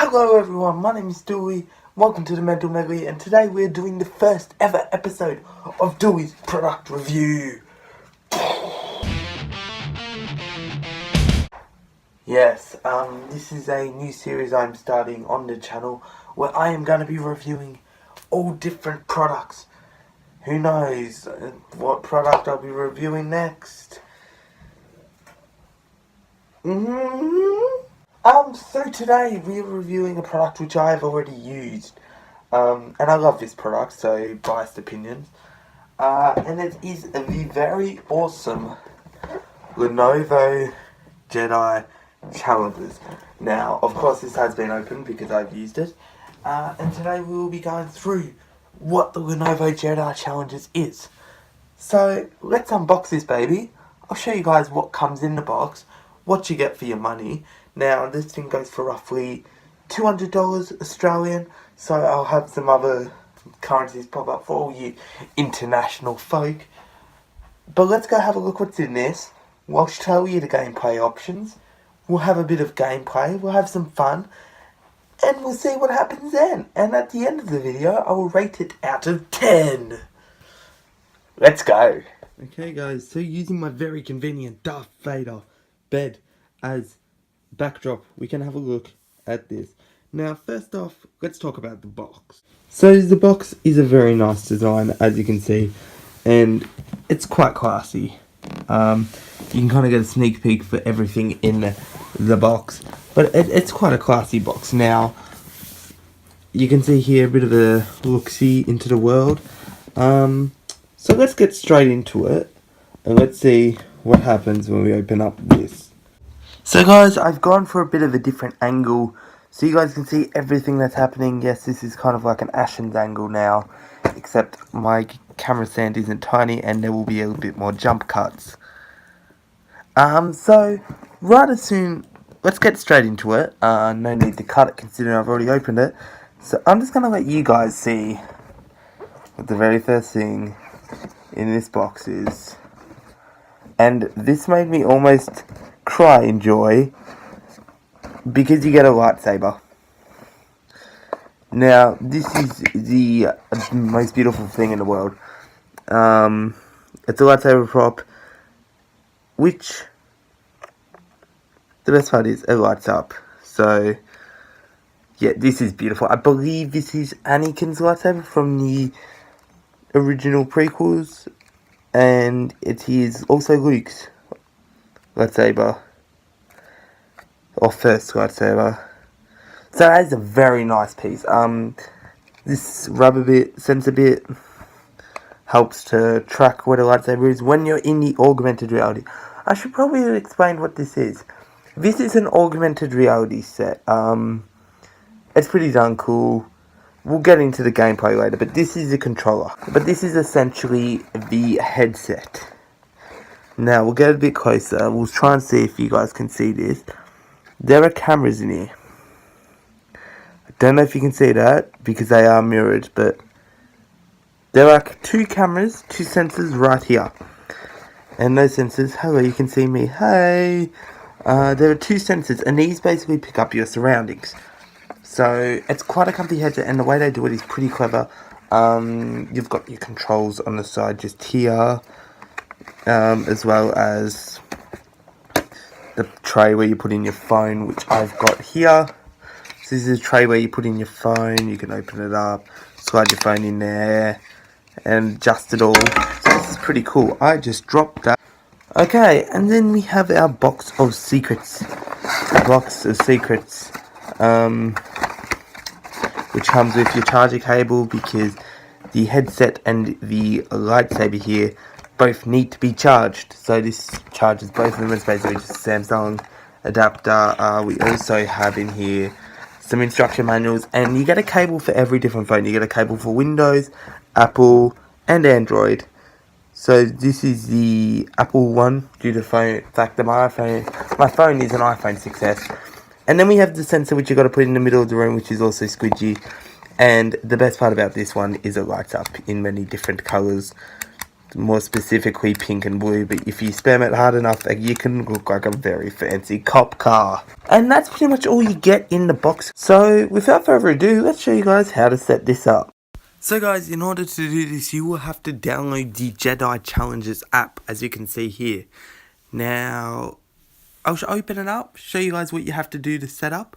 Hello everyone, my name is Dewey, welcome to the Mental Medley, and today we're doing the first ever episode of Dewey's Product Review. Yes, this is a new series I'm starting on the channel where I am going to be reviewing all different products. Who knows what product I'll be reviewing next? So today we're reviewing a product which I've already used. And I love this product, so biased opinions. And it is the very awesome Lenovo Jedi Challengers. Now, of course, this has been opened because I've used it. And today we will be going through what the Lenovo Jedi Challengers is. So, let's unbox this baby. I'll show you guys what comes in the box, what you get for your money. Now, this thing goes for roughly $200 Australian, so I'll have some other currencies pop up for all you international folk. But let's go have a look what's in this. We'll show you the gameplay options. We'll have a bit of gameplay, we'll have some fun, and we'll see what happens then. And at the end of the video, I will rate it out of 10. Let's go. Okay guys, so using my very convenient Darth Vader bed as backdrop, we can have a look at this. Now, first off, let's talk about the box. So the box is a very nice design, as you can see, and it's quite classy. You can kind of get a sneak peek for everything in the box, but it's quite a classy box. Now, you can see here a bit of a look-see into the world. So let's get straight into it, and let's see what happens when we open up this. So guys, I've gone for a bit of a different angle so you guys can see everything that's happening. Yes, this is kind of like an Ashen's angle now, except my camera stand isn't tiny and there will be a little bit more jump cuts. So rather soon, let's get straight into it. No need to cut it considering I've already opened it. So I'm just going to let you guys see what the very first thing in this box is. And this made me almost cry in joy because you get a lightsaber. Now, this is the most beautiful thing in the world. It's a lightsaber prop, which the best part is it lights up. So, yeah, this is beautiful. I believe this is Anakin's lightsaber from the original prequels, and it is also Luke's lightsaber, or first lightsaber. So that is a very nice piece. This rubber bit, sensor bit, helps to track what a lightsaber is when you're in the augmented reality. I should probably explain what this is. This is an augmented reality set. It's pretty darn cool. We'll get into the gameplay later, but this is the controller. But this is essentially the headset. Now, we'll get a bit closer. We'll try and see if you guys can see this. There are cameras in here. I don't know if you can see that, because they are mirrored, but there are two cameras, two sensors right here. And those sensors, hello, you can see me, hey! There are two sensors, and these basically pick up your surroundings. So, it's quite a comfy headset, and the way they do it is pretty clever. You've got your controls on the side just here, as well as the tray where you put in your phone, which I've got here. So this is a tray where you put in your phone, you can open it up, slide your phone in there, and adjust it all. So this is pretty cool. I just dropped that. Okay, and then we have our box of secrets. Which comes with your charger cable, because the headset and the lightsaber here both need to be charged. So this charges both of them. It's basically just a Samsung adapter. We also have in here some instruction manuals, and you get a cable for every different phone. You get a cable for Windows, Apple, and Android. So this is the Apple one, due to the fact that my phone is an iPhone 6s. And then we have the sensor, which you've got to put in the middle of the room, which is also squidgy. And the best part about this one is it lights up in many different colours. more specifically pink and blue, but if you spam it hard enough, you can look like a very fancy cop car. And that's pretty much all you get in the box. So without further ado, let's show you guys how to set this up. So guys, in order to do this, you will have to download the Jedi Challenges app, as you can see here. Now, I'll open it up, show you guys what you have to do to set up,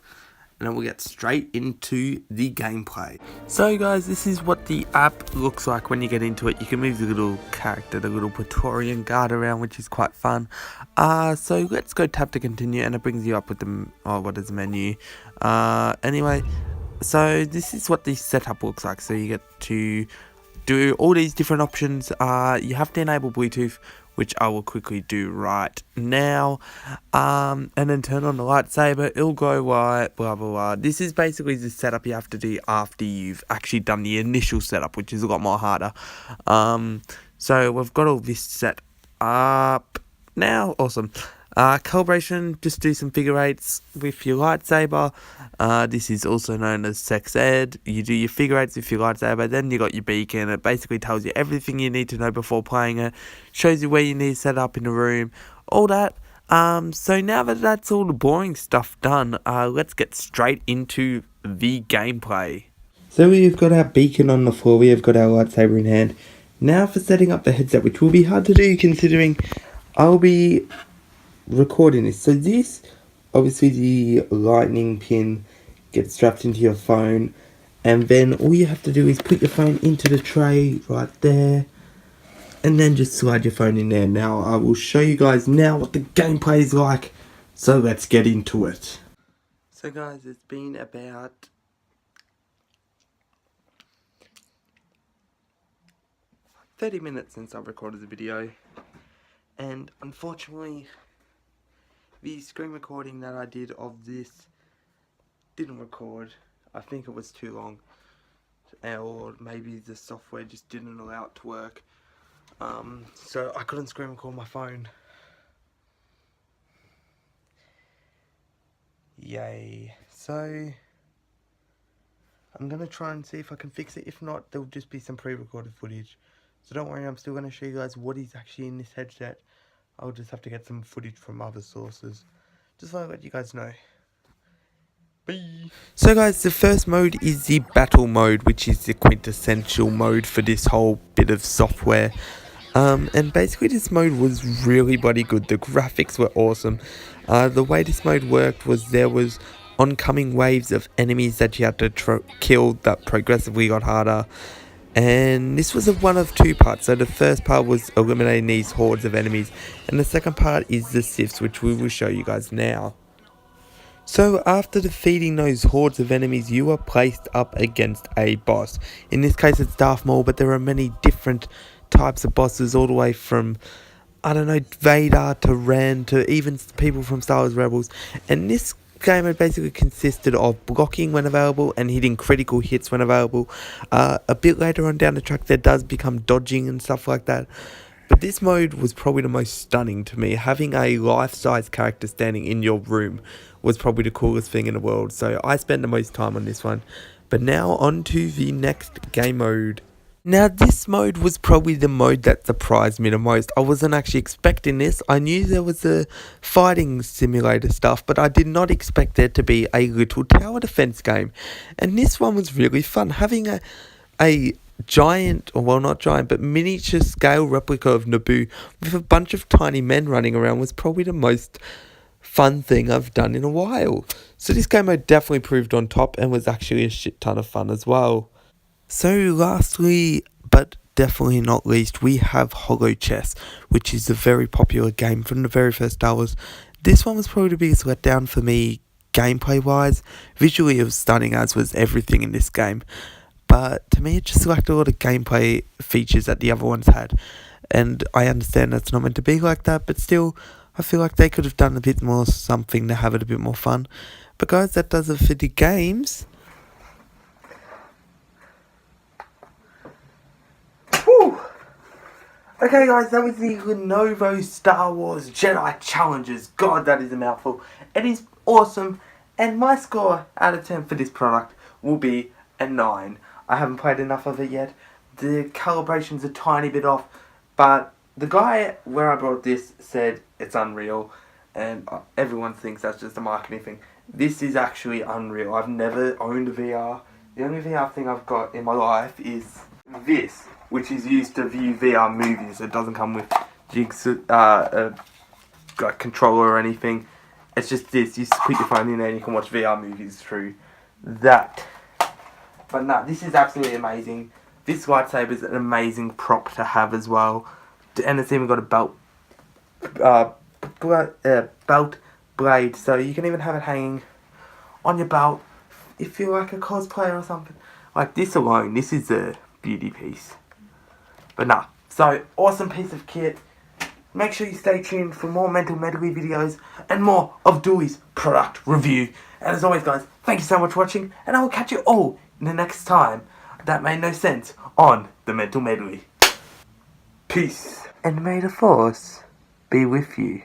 and then we'll get straight into the gameplay. So guys, this is what the app looks like when you get into it. You can move the little character, the little Praetorian Guard around, which is quite fun. So let's go tap to continue, and it brings you up with the, what is the menu? Anyway, so this is what the setup looks like. So you get to do all these different options. You have to enable Bluetooth, which I will quickly do right now, and then turn on the lightsaber. It'll go white, blah blah blah. This is basically the setup you have to do after you've actually done the initial setup, which is a lot more harder. So we've got all this set up now. Awesome. Calibration, just do some figure eights with your lightsaber. This is also known as sex ed. You do your figure eights with your lightsaber, then you got your beacon. It basically tells you everything you need to know before playing it, shows you where you need to set up in the room, all that. So now that that's all the boring stuff done, let's get straight into the gameplay. So we've got our beacon on the floor, we have got our lightsaber in hand. Now for setting up the headset, which will be hard to do considering I'll be recording this. So this, obviously the lightning pin gets strapped into your phone, and then all you have to do is put your phone into the tray right there, and then just slide your phone in there. Now I will show you guys now what the gameplay is like, so let's get into it. So guys, it's been about 30 minutes since I've recorded the video, and unfortunately the screen recording that I did of this didn't record. I think it was too long, or maybe the software just didn't allow it to work. So I couldn't screen record my phone. Yay. So I'm gonna try and see if I can fix it. If not, there'll just be some pre-recorded footage. So don't worry, I'm still gonna show you guys what is actually in this headset. I'll just have to get some footage from other sources, just so I let you guys know. Bye. So guys, the first mode is the battle mode, which is the quintessential mode for this whole bit of software. And basically this mode was really bloody good. The graphics were awesome. The way this mode worked was there was oncoming waves of enemies that you had to kill that progressively got harder. And this was one of two parts. So the first part was eliminating these hordes of enemies, and the second part is the sifts, which we will show you guys now. So after defeating those hordes of enemies, you are placed up against a boss. In this case it's Darth Maul, but there are many different types of bosses, all the way from, I don't know, Vader to Ren to even people from Star Wars Rebels. And this game had basically consisted of blocking when available and hitting critical hits when available. A bit later on down the track there does become dodging and stuff like that, but this mode was probably the most stunning to me. Having a life-size character standing in your room was probably the coolest thing in the world, so I spent the most time on this one. But now on to the next game mode. Now this mode was probably the mode that surprised me the most. I wasn't actually expecting this. I knew there was a fighting simulator stuff, but I did not expect there to be a little tower defense game. And this one was really fun. Having a giant, or well, not giant, but miniature scale replica of Naboo with a bunch of tiny men running around was probably the most fun thing I've done in a while. So this game mode definitely proved on top and was actually a shit ton of fun as well. So lastly, but definitely not least, we have Holochess, which is a very popular game from the very first Star Wars. This one was probably the biggest letdown for me gameplay wise. Visually it was stunning, as was everything in this game, but to me it just lacked a lot of gameplay features that the other ones had. And I understand that's not meant to be like that, but still I feel like they could have done a bit more something to have it a bit more fun. But guys, that does it for the games. Whew. Okay guys, that was the Lenovo Star Wars Jedi Challenges. God, that is a mouthful. It is awesome, and my score out of 10 for this product will be a 9. I haven't played enough of it yet. The calibration's a tiny bit off, But the guy where I bought this said it's unreal, and everyone thinks that's just a marketing thing. This is actually unreal. I've never owned a VR. The only VR thing I've got in my life is this, which is used to view VR movies. It doesn't come with jigs, a controller or anything. It's just this. You put your phone in there and you can watch VR movies through that. But no, this is absolutely amazing. This lightsaber is an amazing prop to have as well. And it's even got a belt blade, so you can even have it hanging on your belt if you're like a cosplayer or something. Like this alone, this is a beauty piece. But nah, so awesome piece of kit. Make sure you stay tuned for more Mental Medley videos and more of Dewey's product review. And as always guys, thank you so much for watching, and I will catch you all in the next time that made no sense on the Mental Medley. Peace. And may the Force be with you.